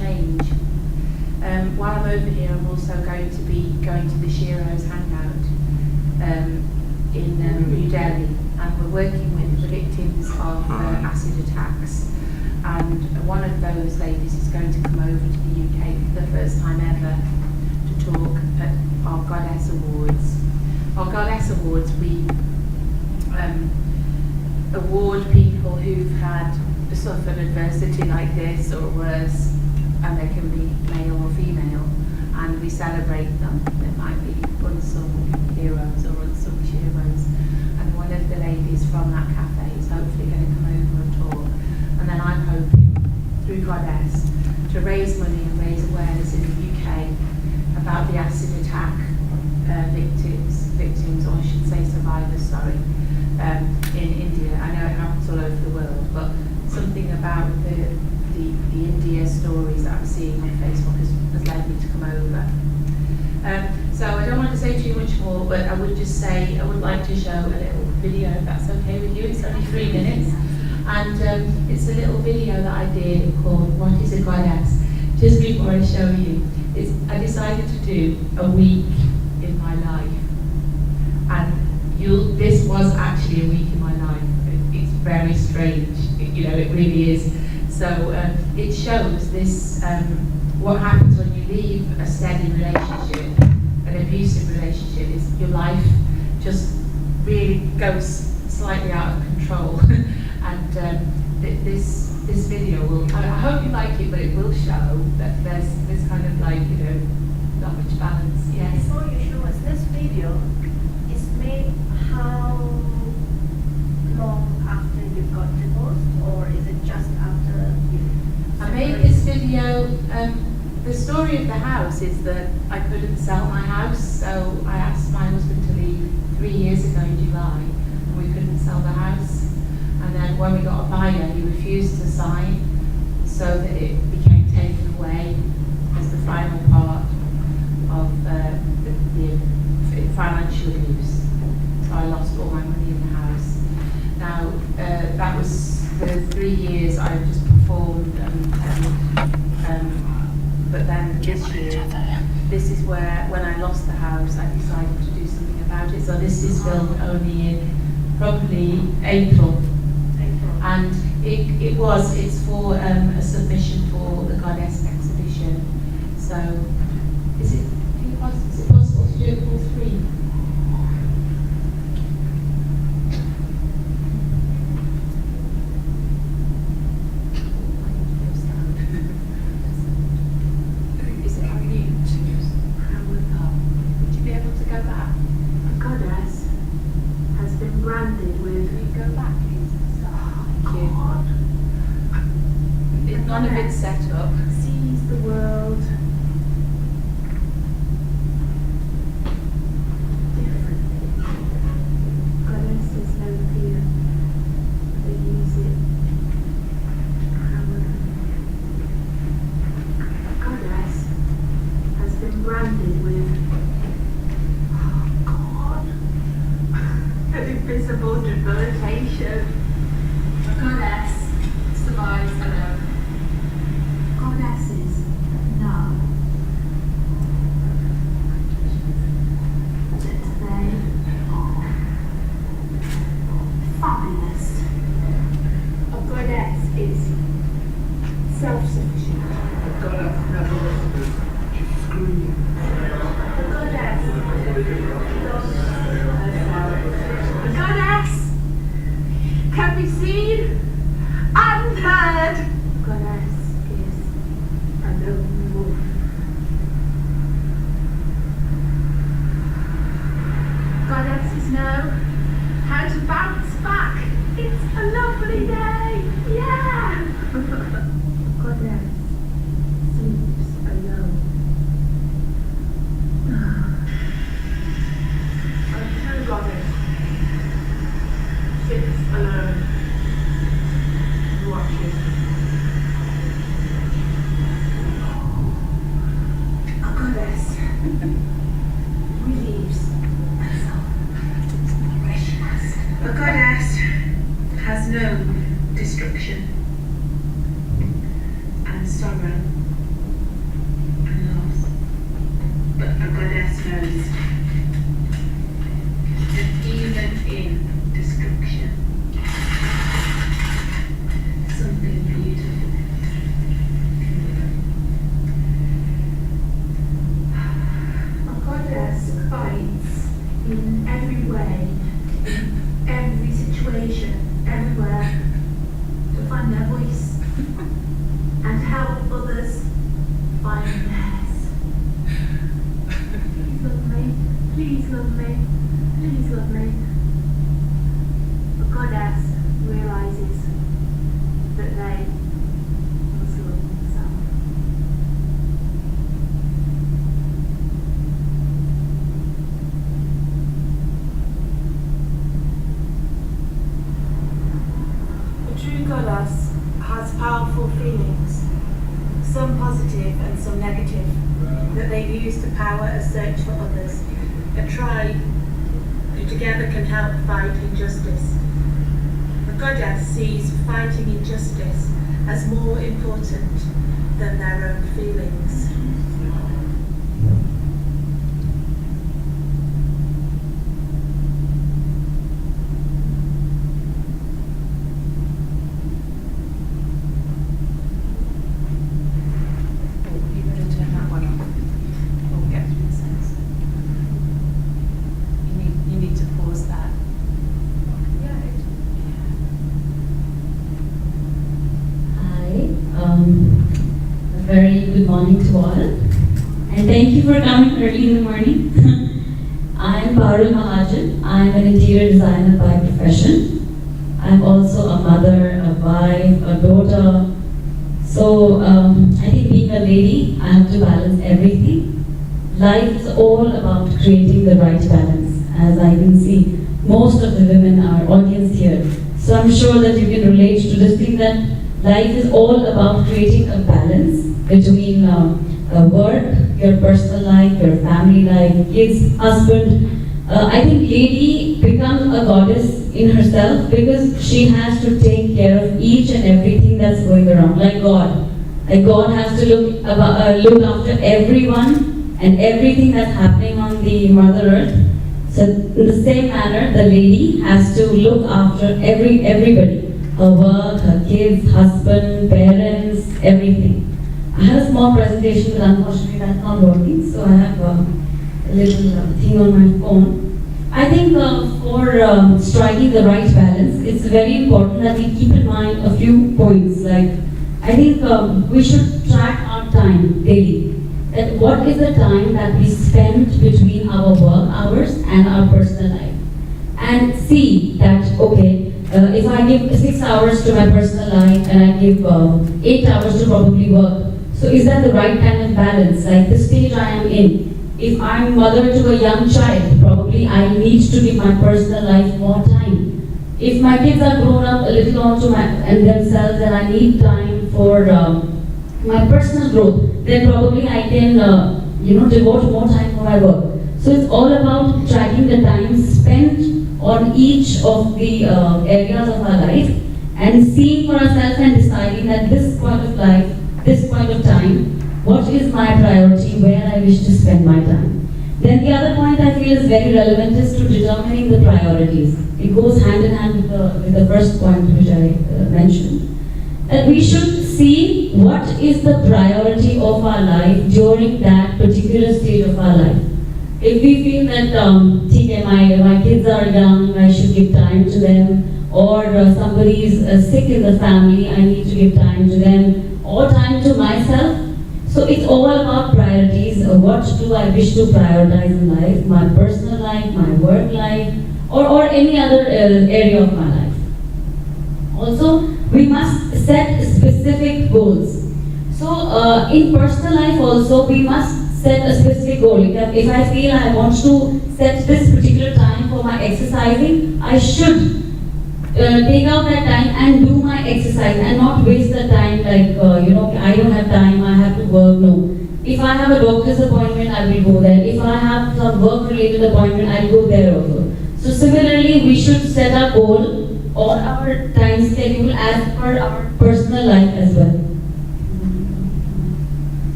change. While I'm over here, I'm also going to be going to the Shiro's Hangout in New Delhi, and we're working with the victims of acid attacks. And one of those ladies is going to come over to the UK for the first time ever to talk at our Goddess Awards. Our Goddess Awards, we award people who've had suffered adversity like this or worse, and they can be male or female, and we celebrate them. There might be unsung heroes or unsung heroes, and one of the ladies from that cafe is hopefully going to come over and talk. And then I'm hoping, through Goddess, to raise money and raise awareness in the UK about the acid attack victims, or I should say survivors, sorry, in India. I know it happens all over the world, but something about the India stories that I'm seeing on Facebook has led me to come over. So I don't want to say too much more, but I would just say I would like to show a little video, if that's okay with you. It's only 3 minutes. And it's a little video that I did called What is a Goddess? Just before I show you, I decided to do a week in my life. And this was actually a week in my life. It's very strange, it really is. So it shows this, what happens when you leave a steady relationship, an abusive relationship, is your life just really goes slightly out of control. And this video will, I hope you like it, but it will show that there's kind of like, not much balance. Yes. Before you show us this video, is made how long after you got divorced, or is it just after you? I made this video, the story of the house is that I couldn't sell my house, so I asked my husband to leave 3 years ago in July, and we couldn't sell the house. And then when we got a buyer, he refused to sign, so that it became taken away as the final part of the financial abuse. So I lost all my money in the house. Now, that was the 3 years I just performed, but then this is where, when I lost the house, I decided to do something about it. So this is filmed only in probably April. And it's for a submission for the Goddess exhibition. So, is it possible to do it for free? Is it on mute? Would you be able to go back? A goddess has been branded with. Can you go back, please? None of it's set up. Sees the world differently. Goddess is no fear. They use it. A goddess has been branded with an invisible debilitation. A goddess survives alone. Goddesses know that they are fabulous. A goddess is self-sufficient. A goddess never listens. She screams. A goddess loves herself. A goddess can be seen and heard. A goddess is a lone wolf. Goddesses know how to bounce back. It's a lovely day. Yeah. Goddess sleeps alone. A true goddess sits alone and watches. A goddess relieves herself where she must. A goddess has known destruction and sorrow something beautiful. A goddess fights in every way, in every situation, everywhere, to find their voice and help others find theirs. Please love me, please love me, please love me. A goddess realizes that they must love themselves. A true goddess has powerful feelings, some positive and some negative, that they use to power a search for others, a tribe who together can help fight injustice. A goddess sees fighting injustice as more important than their own feelings. You better turn that one off. Oh, yeah, makes sense. You need to pause that. Hi, a very good morning to all, and thank you for coming early in the morning. I'm Parul Mahajan. I'm an interior designer by profession. I'm also a mother, a wife, a daughter. So I think being a lady, I have to balance everything. Life is all about creating the right balance, as I can see most of the women are audience here. So I'm sure that you can relate to this thing that life is all about creating a balance between work, your personal life, your family life, kids, husband. I think lady becomes a goddess in herself because she has to take care of each and everything that's going around, like God. Like God has to look after everyone and everything that's happening on the Mother Earth. So in the same manner, the lady has to look after everybody. Her work, her kids, husband, parents, everything. I have a small presentation, but unfortunately that's not working, so I have a little thing on my phone. I think for striking the right balance, it's very important that we keep in mind a few points. Like, I think we should track our time daily. That what is the time that we spend between our work hours and our personal life, and see that okay, if I give 6 hours to my personal life and I give 8 hours to probably work, so is that the right kind of balance? Like the stage I am in, if I'm mother to a young child, probably I need to give my personal life more time. If my kids are grown up a little onto and themselves and I need time for my personal growth, then probably I can devote more time for my work. So it's all about tracking the time spent on each of the areas of our life and seeing for ourselves and deciding that this point of life, this point of time, what is my priority, where I wish to spend my time. Then the other point I feel is very relevant is to determining the priorities. It goes hand in hand with the first point which I mentioned. That we should see what is the priority of our life during that particular stage of our life. If we feel that my kids are young, I should give time to them, or somebody is sick in the family, I need to give time to them, or time to myself. So it's all about priorities. What do I wish to prioritize in life? My personal life, my work life, or any other area of my life. Also, we must set specific goals. So in personal life also, we must set a specific goal. If I feel I want to set this particular time for my exercising, I should take out that time and do my exercise and not waste the time like, I don't have time, I have to work. No. If I have a doctor's appointment, I will go there. If I have some work-related appointment, I'll go there also. So similarly, we should set our goal or our time schedule as per our personal life as well.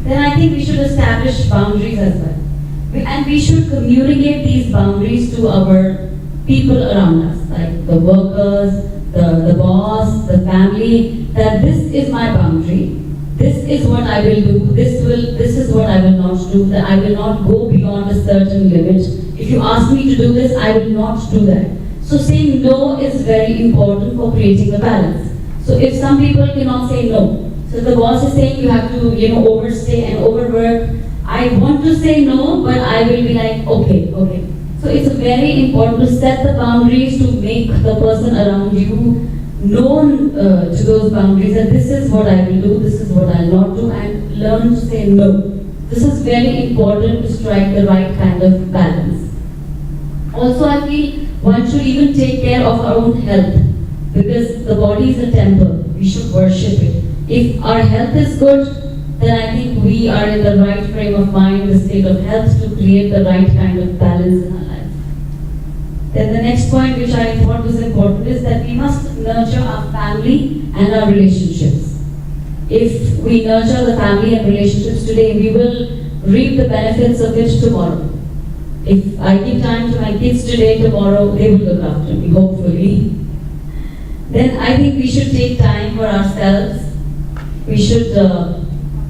Then I think we should establish boundaries as well. And we should communicate these boundaries to our people around us, like the workers, the boss, the family, that this is my boundary. This is what I will do. This is what I will not do. That I will not go beyond a certain limit. If you ask me to do this, I will not do that. So saying no is very important for creating a balance. So if some people cannot say no, so the boss is saying you have to, overstay and overwork. I want to say no, but I will be like, okay. So it's very important to set the boundaries to make the person around you known to those boundaries that this is what I will do, this is what I'll not do, and learn to say no. This is very important to strike the right kind of balance. Also, I feel one should even take care of our own health, because the body is a temple. We should worship it. If our health is good, then I think we are in the right frame of mind, the state of health to create the right kind of balance in our life. Then the next point which I thought was important is that we must nurture our family and our relationships. If we nurture the family and relationships today, we will reap the benefits of it tomorrow. If I give time to my kids today, tomorrow they will look after me, hopefully. Then I think we should take time for ourselves. We should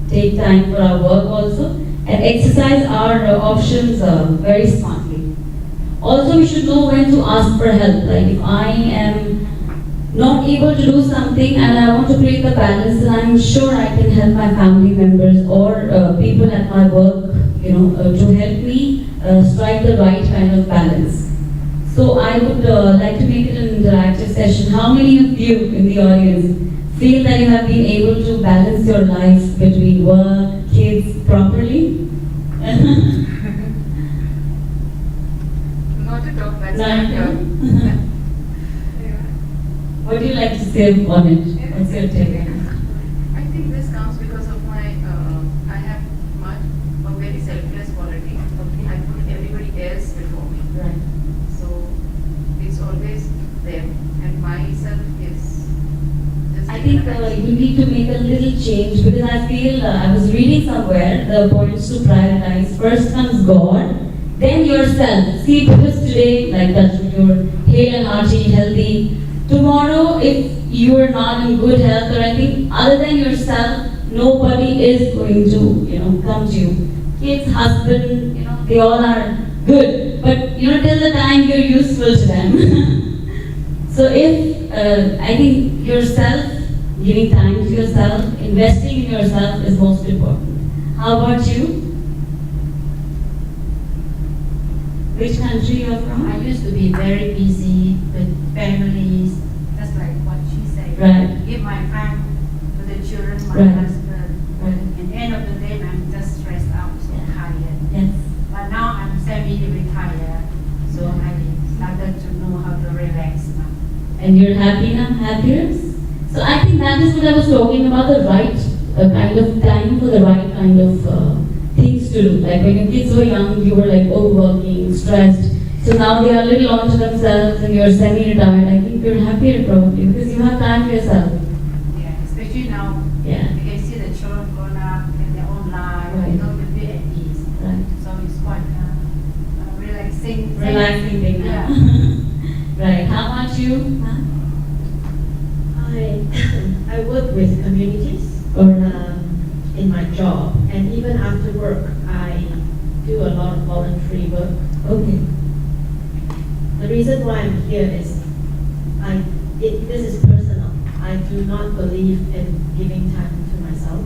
take time for our work also, and exercise our options very smartly. Also, we should know when to ask for help. Like if I am not able to do something and I want to create the balance, then I'm sure I can help my family members or people at my work, to help me strike the right kind of balance. So I would like to make it an interactive session. How many of you in the audience feel that you have been able to balance your life between work, kids properly? Not at all, that's Not not at all. good. What do you like to say on it? What's your take? I think this comes because of my, I have a very selfless quality. I put everybody else before me. Right. So it's always them, and myself is just. I think you need to make a little change, because I feel I was reading somewhere the points to prioritize. First comes God, then yourself. See, because today, like that, you're hale and hearty, healthy. Tomorrow, if you are not in good health or anything other than yourself, nobody is going to, come to you. Kids, husband, they all are good, but till the time you're useful to them. So if I think yourself, giving time to yourself, investing in yourself is most important. How about you? Which country you're from? I used to be very busy with families, just like what she said. Right. Give my time to the children, my Right. husband. Right. At the end of the day, I'm just stressed out, so tired. Yes. But now I'm semi-retired, so I started to know how to relax now. And you're happy now? Happier? So I think that is what I was talking about, the right kind of time for the right kind of things to do. Like when your kids were young, you were like overworking, stressed. So now they are a little onto themselves and you're semi-retired. I think you're happier probably because you have time for yourself. Yeah, especially now, Yeah. you can see the children grown up in their own life, Right. you know, to be at ease. Right. So it's quite relaxing. Relaxing thing now. Right. How about you? Huh? I work with communities Or in my job, and even after work, I do a lot of voluntary work. okay. The reason why I'm here is, this is personal. I do not believe in giving time to myself.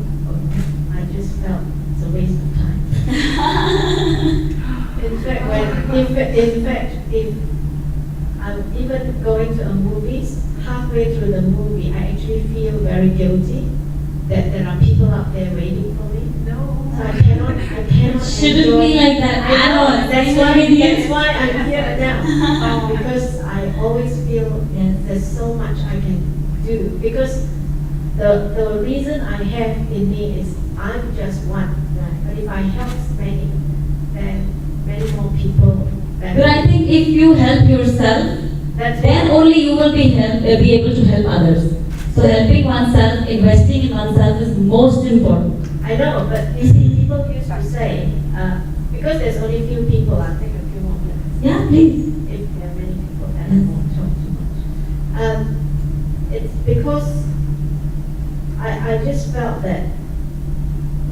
I just felt it's a waste of time. If I'm even going to a movies, halfway through the movie, I actually feel very guilty that there are people out there waiting for me. No. So I cannot Shouldn't enjoy. be like that I at know, all. that's why I'm here now. Because I always feel Yes. there's so much I can do. Because the reason I have in me is I'm just one. But if I help many, then many more people But I benefit. think if you help yourself, That's then only you will be able to help others. So helping oneself, investing in oneself is most important. I know, but you see, people used to say, because there's only few people, I'll take a few more minutes. Yeah, please. If there are many people that I won't talk too much. because I just felt that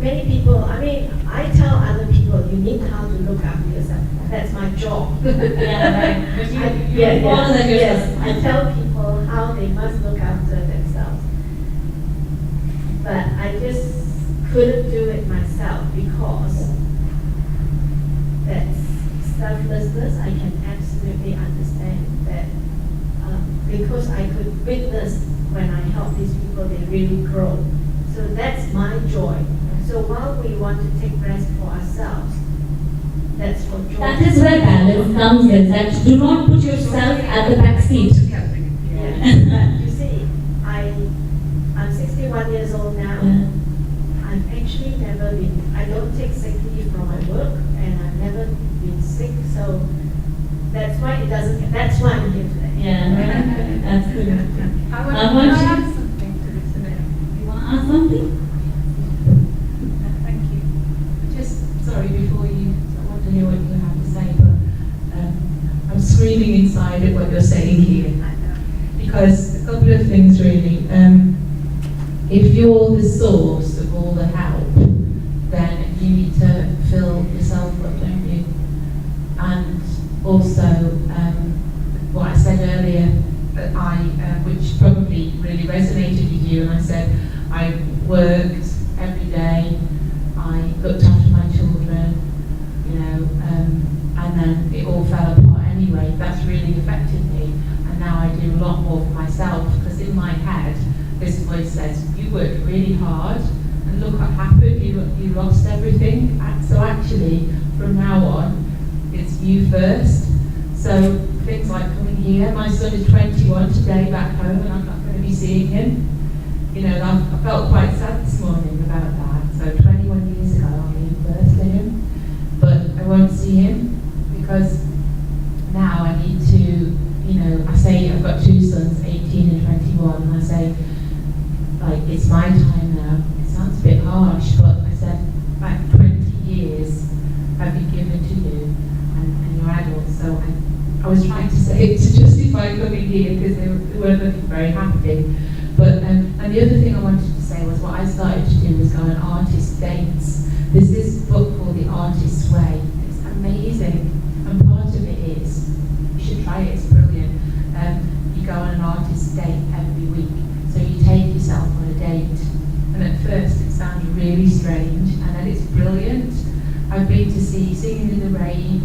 many people, I mean, I tell other people, you need how to look after yourself. That's my job. Yeah, right. But you follow that yes. yourself. I tell people how they must look after themselves. But I just couldn't do it myself because that's selflessness. I can absolutely understand that because I could witness when I help these people, they really grow. So that's my joy. So while we want to take rest for ourselves, that's for joy. That is where balance comes in. That do not put yourself at the back seat. Yeah. But you see, I'm 61 years old now. Yeah. I've actually never been, I don't take sick leave from my work, and I've never been sick, so that's why it doesn't, that's why I'm here today. Yeah, absolutely. I want I to want add you- something to this a minute. You want to ask something? Thank you. Just, sorry, before you, I want to hear what you have to say, but I'm screaming inside at what you're saying here. Because a couple of things really. If you're the source of all the help, then you need to fill yourself up, don't you? And also, what I said earlier, that which probably really resonated with you, and I said, I worked every day, I looked after my children, you know, and then it all fell apart anyway. That's really affected me, and now I do a lot more for myself, because in my head, this voice says, you worked really hard, and look what happened, you lost everything. So actually, from now on, it's you first. So things like coming here, my son is 21 today back home, and I'm not going to be seeing him. You know, I felt quite sad this morning about that. So 21 years ago, I gave birth to him, but I won't see him, because now I need to, you know, I say I've got two sons, 18 and 21, and I say, like, it's my time now. It sounds a bit harsh, but I said, like, 20 years have been given to you, and you're adults. So I was trying to say it to justify coming here, because they weren't looking very happy. But and the other thing I wanted to say was, what I started to do was go on artist dates. There's this book called The Artist's Way. It's amazing, and part of it is, you should try it, it's brilliant. You go on an artist date every week. So you take yourself on a date, and at first it sounds really strange, and then it's brilliant. I've been to see Singing in the Rain,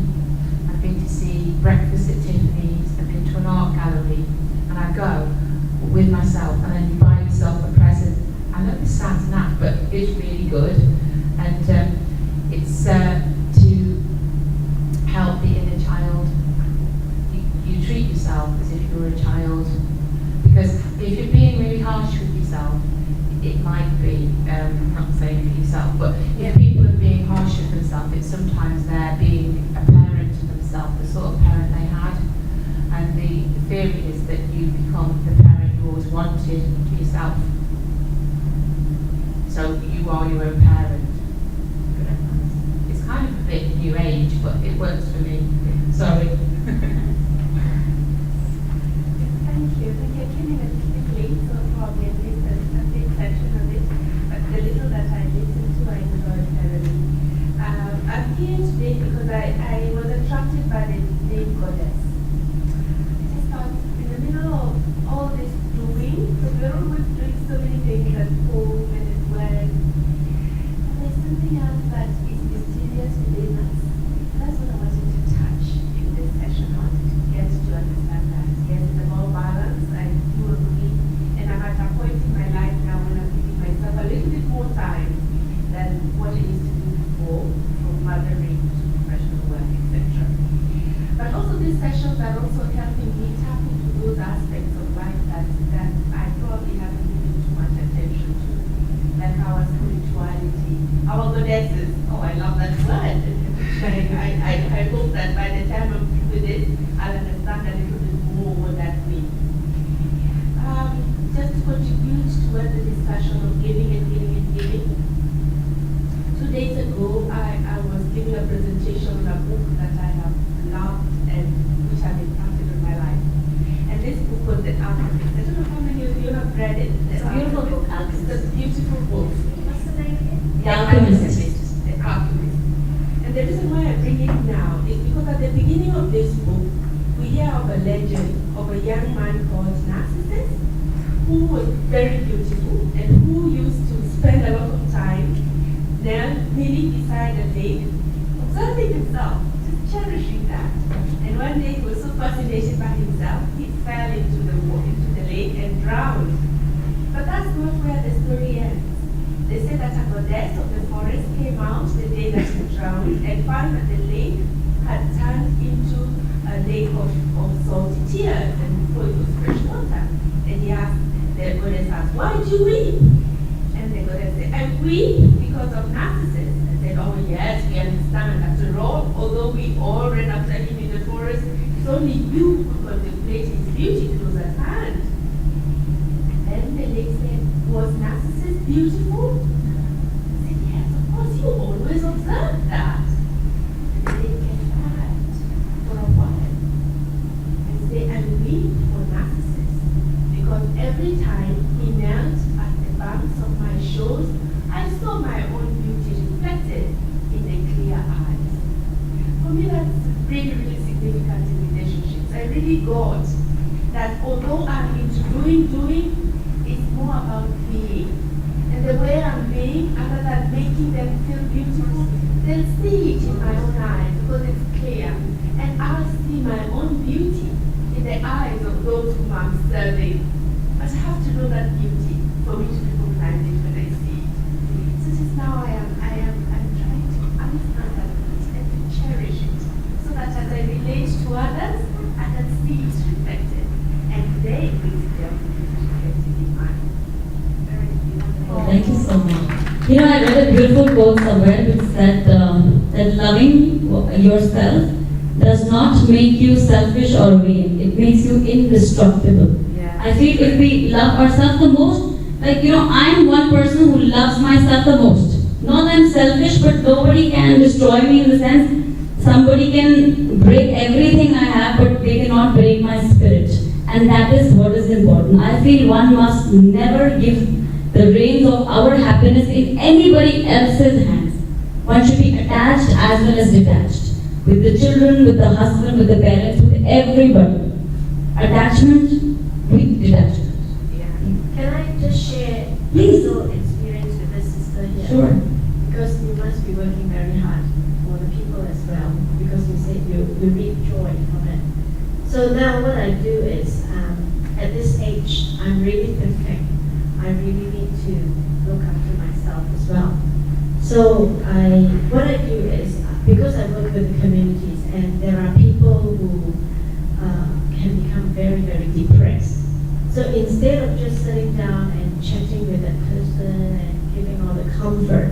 I've been to see Breakfast at Tiffany's, I've been to an art gallery, and I go with myself, and then you buy yourself a present. I know this sounds naff, but it's really good, and it's to help the inner child. You treat yourself as if you were a child, because if you're being really harsh with yourself, it might be, I'm not saying for yourself, but if people are being harsh with themselves, it's sometimes they're being a parent to themselves, the sort of parent they had. And the theory is that you become the parent you always wanted to yourself. So you are your own parent. It's kind of a bit new age, but it works for me. Sorry. Thank you. I came in a bit late, so probably I missed a big section of it. But the little that I listened to, I enjoyed thoroughly. I'm here today because I was attracted by the name Goddess. I just thought, in the middle of all this doing, because we're always doing so many things at home and at work, and there's something else that is mysterious within us. That's what I wanted to touch in this session. I wanted to get to understand that. Yes, it's about balance. I do agree. And I'm at a point in my life now when I'm giving myself a little bit more time than what I used to do before, from mothering to professional work, etc. But also these sessions are also helping me tap into those aspects of life that I probably haven't given too much attention to, like our spirituality, our goddesses. Oh, I love that word. I hope that by the time I'm through with it, I'll understand a little bit more what that means. Just to contribute towards the discussion of giving and giving and giving. 2 days ago, I was giving a presentation on a book that I have loved and which have impacted on my life. And this book was The Alchemist. I don't know how many of you have read read it. It's a beautiful book, Alchemist. It's a beautiful book. What's the name again? The Alchemist. The Alchemist. And the reason why I bring it now is because at the beginning of this book, we hear of a legend of a young man called Narcissus, who was very beautiful and who used to spend a lot of time kneeling beside a lake, observing himself, just cherishing that. And one day he was so fascinated by himself, he fell into the lake and drowned. But that's not where the story ends. They say that a goddess of the forest came out the day that he drowned and found that the lake had turned into a lake of salty tears, and before it was fresh water. And the goddess asked, "Why do you weep?" And the goddess said, "I weep because of Narcissus." And said, "Oh yes, we understand. After all, although we all ran after him in the forest, it's only you who contemplate his beauty close at hand." Then the lake said, "Was Narcissus beautiful?" I said, "Yes, of course, you always observed that." And the lake kept quiet for a while and said, "I weep for Narcissus because every time he knelt at the banks of my shores, I saw my own beauty reflected in the clear eyes." For me, that's really, really significant in relationships. I really got that although I'm into doing, it's more about being. And the way I'm being, other than making them feel beautiful, they'll see it in my own eyes because it's clear. And I'll see my own beauty in the eyes of those whom I'm serving. But I have to know that beauty for me to recognize it when I see it. So just now I'm trying to understand that beauty and to cherish it, so that as I relate to others, I can see it reflected, and they will see their beauty reflected in mine. Very beautiful. Thank you so much. You know, I read a beautiful quote somewhere which said that loving yourself does not make you selfish or vain. It makes you indestructible. I feel if we love ourselves the most, like, you know, I'm one person who loves myself the most. Not that I'm selfish, but nobody can destroy me in the sense somebody can break everything I have, but they cannot break my spirit. And that is what is important. I feel one must never give the reins of our happiness in anybody else's hands. One should be attached as well as detached. With the children, with the husband, with the parents, with everybody. Attachment with detachment. Can I just share Please. personal experience with this sister here? Sure. Because you must be working very hard for the people as well, because you said you reap joy from it. So now what I do is, at this age, I'm really thinking, I really need to look after myself as well. So what I do is, because I work with the communities, and there are people who can become very, very depressed. So instead of just sitting down and chatting with that person and giving all the comfort,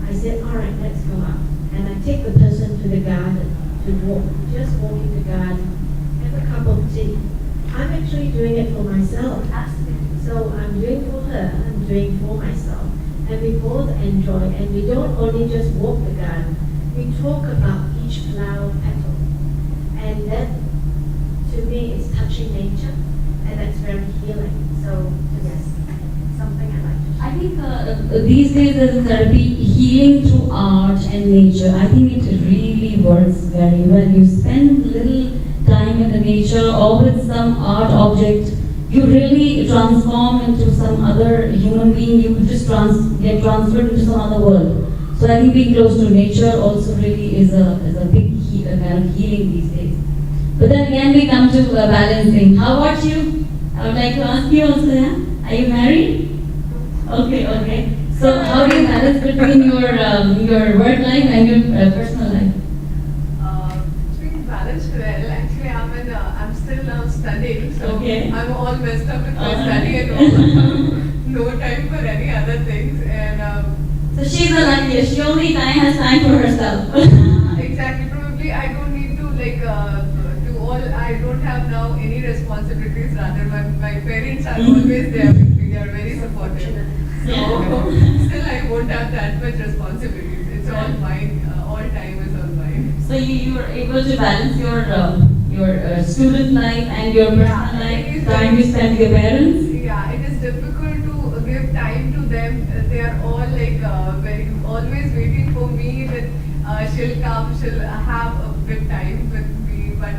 I said, all right, let's go out. And I take the person to the garden to walk, just walk in the garden, have a cup of tea. I'm actually doing it for myself. So I'm doing for her, I'm doing for myself. And we both enjoy, and we don't only just walk the garden, we talk about each flower petal. And that, to me, is touching nature, and that's very healing. So, yes, something I like to share. I think these days as a therapy, healing through art and nature, I think it really works very well. You spend little time in the nature or with some art object, you really transform into some other human being. You could just get transferred into some other world. So I think being close to nature also really is a big kind of healing these days. But then again we come to balancing. How about you? I would like to ask you also, yeah? Are you married? Okay. So how do you balance between your work life and your personal life? It's being balanced well. Actually, I'm still now studying, so Okay. I'm all messed up with my study and all. No time for any other things, and So she's the luckiest. She only has time for herself. exactly. Probably I don't need to do all. I don't have now any responsibilities. Rather, my parents are always there with me. They are very supportive. So still, I won't have that much responsibilities. It's all mine. All time is all mine. So you are able to balance your student life and your personal life, time you spend with your parents? Yeah, it is it's difficult to give time to them. They are all like very always waiting for me that she'll come, she'll have a bit time with me, but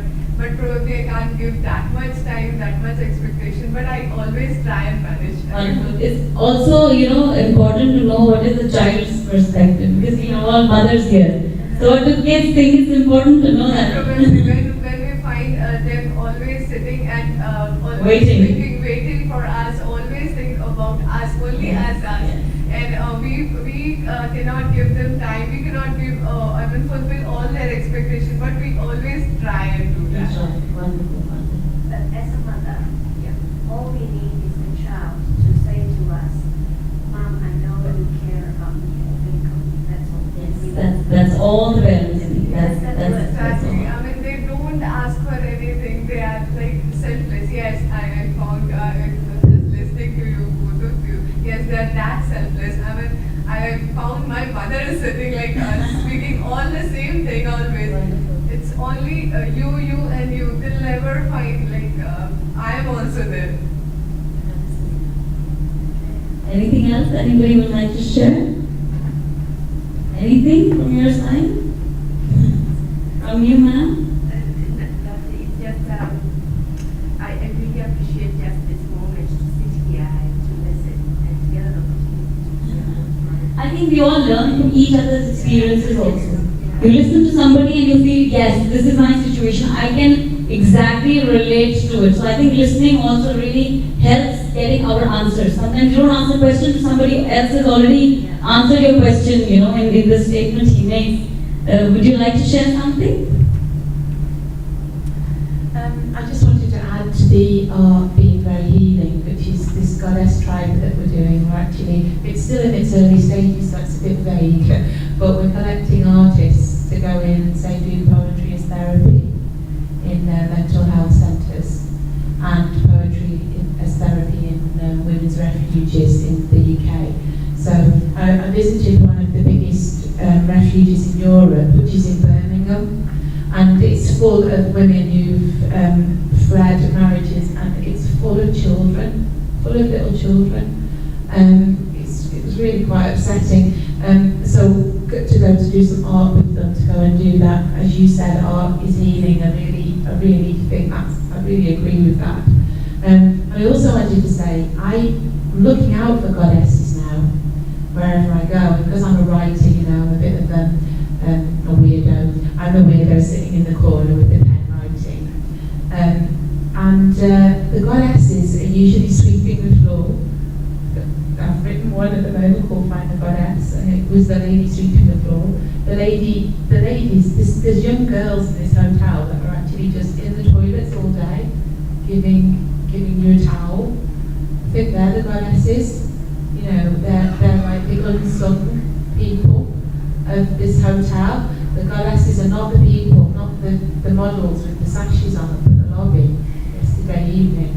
probably I can't give that much time, that much expectation. But I always try and manage. Wonderful. It's also, important to know what is the child's perspective, because all mothers here. So to kids think it's important to know that. Probably when we find them always sitting and always Waiting. waiting for us, always think about us, only as us. And we cannot give them time, we cannot give, fulfill all their expectations, but we always try and do that. That's right. Wonderful, wonderful. But as a mother, all we need is the child to say to us, Mom, I know you care about me and think of me. That's all. Yes, that's all the parents need. That's Exactly. all. I mean, they don't ask for anything. They are like selfless. Yes, I found just listening to you, both of you. Yes, they are that selfless. I mean, I found my mother is sitting like speaking all the same thing always. It's only you, and you. They'll never find like I am also there. Anything else anybody would like to share? Anything from your side? From you, ma'am? It's just, I really appreciate just this moment to sit here and to listen and to get an opportunity to share. I think we all learn from each other's experiences also. You listen to somebody and you feel, yes, this is my situation. I can exactly relate to it. So I think listening also really helps getting our answers. Sometimes you don't answer question to somebody else has already answered your question, in the statement he makes. Would you like to share something? I just wanted to add to the art being very healing, which is this goddess tribe that we're doing. It's still in its early stages, so it's a bit vague, but we're collecting artists to go in and say do poetry as therapy in mental health centres and poetry as therapy in women's refuges in the UK. So I visited one of the biggest refuges in Europe, which is in Birmingham, and it's full of women who've fled marriages, and it's full of children, full of little children. It was really quite upsetting. So good to go to do some art with them, to go and do that. As you said, art is healing. I really think I really agree with that. I also wanted to say, I'm looking out for goddesses now, wherever I go, because I'm a writer, I'm a bit of a weirdo. I'm a weirdo sitting in the corner with the pen writing. The goddesses are usually sweeping the floor. I've written one at the moment called Find the Goddess, and it was the lady sweeping the floor. The ladies, there's young girls in this hotel that are actually just in the toilets all day, giving you a towel. I think they're the goddesses. They're like the unsung people of this hotel. The goddesses are not the people, not the models with the sashes on up in the lobby yesterday evening,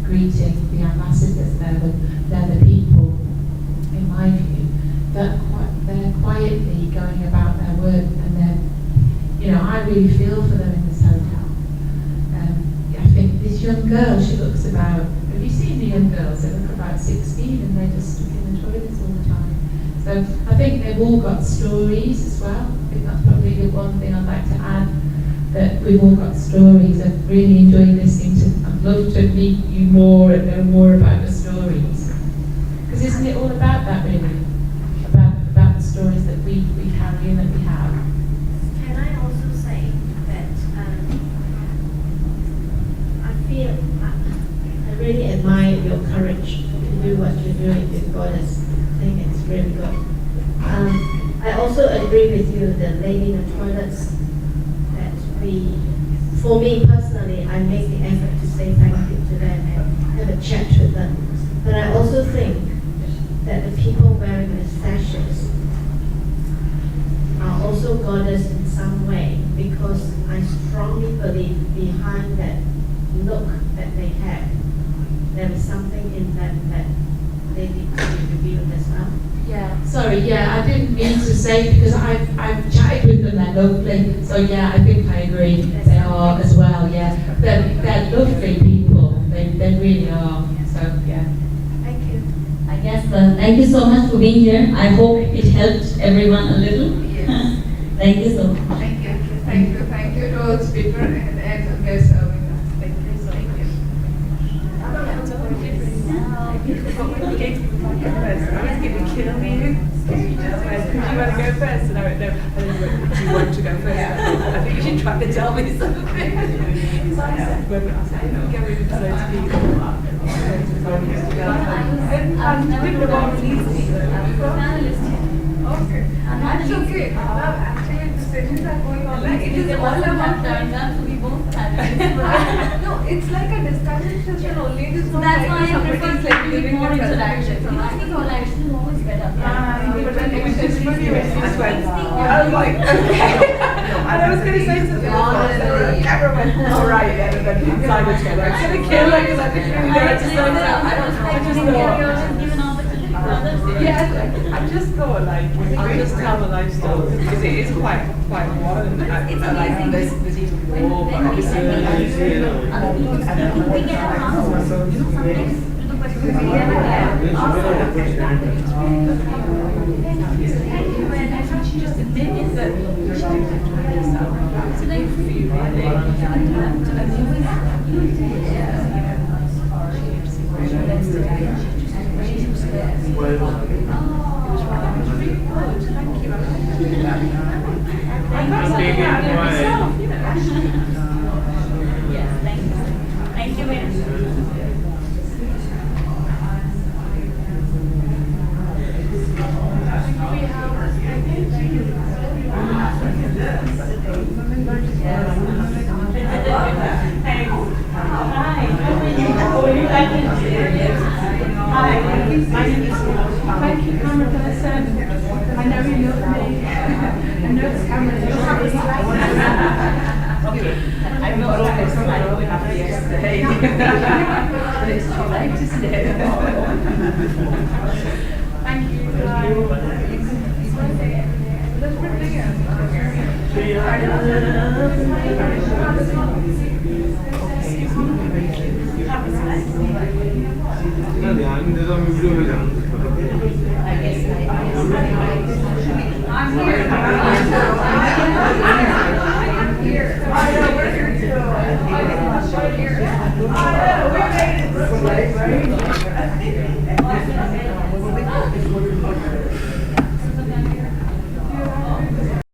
greeting the ambassadors. They're the people, in my view, that they're quietly going about their work, and I really feel for them in this hotel. I think this young girl, she looks about, have you seen the young girls? They look about 16 and they're just stuck in the toilets all the time. So I think they've all got stories as well. I think that's probably the one thing I'd like to add, that we've all got stories. I've really enjoyed listening to, I'd love to meet you more and know more about the stories. Because isn't it all about that really? About the stories that we carry and that we have. Can I also say that I really admire your courage to do what you're doing with Goddess. I think it's really good. I also agree with you, the lady in the toilets, that for me personally, I make the effort to say thank you to them and have a chat with them. But I also think that the people wearing the sashes are also goddess in some way, because I strongly believe behind that look that they have, there is something in them that they need to be revealed as well. Yeah, sorry, I didn't mean to say, because I've chatted with them, they're lovely. So I think I agree, they are as well, They're lovely people, they really are, so I thank you so much for being here. I hope it helped everyone a little. Yes. Thank you so much. Thank you. Thank you to all speaker and guests serving us. Thank you. I was going to kill me. Do you want to go first? No, do you want to go first? I think you should try to tell me something. So I said, well, I said, no, get rid of those people. I'm different about releasing. Okay. That's okay. Actually, the sessions are going on. Like, it is all about so we both had No, it's like a discussion session only. It is not That's like why I somebody prefer is like to giving more a interaction. presentation. I think interaction is always better. But when it was just funny when this went, I was like, okay. And I was going to say something. The camera went, all right, and then he decided to go. I'm going to kill her because I didn't really know. I just thought, I just thought like I'll just tell the life story because it is quite wild and like there's even more but obviously Thank you very much. Thank you, camera person. I know you love me. I know it's camera. I'm not always like we have yesterday but it's too late isn't it? Thank you. 아닌데도 하면 위로하지 않을까? We're here too.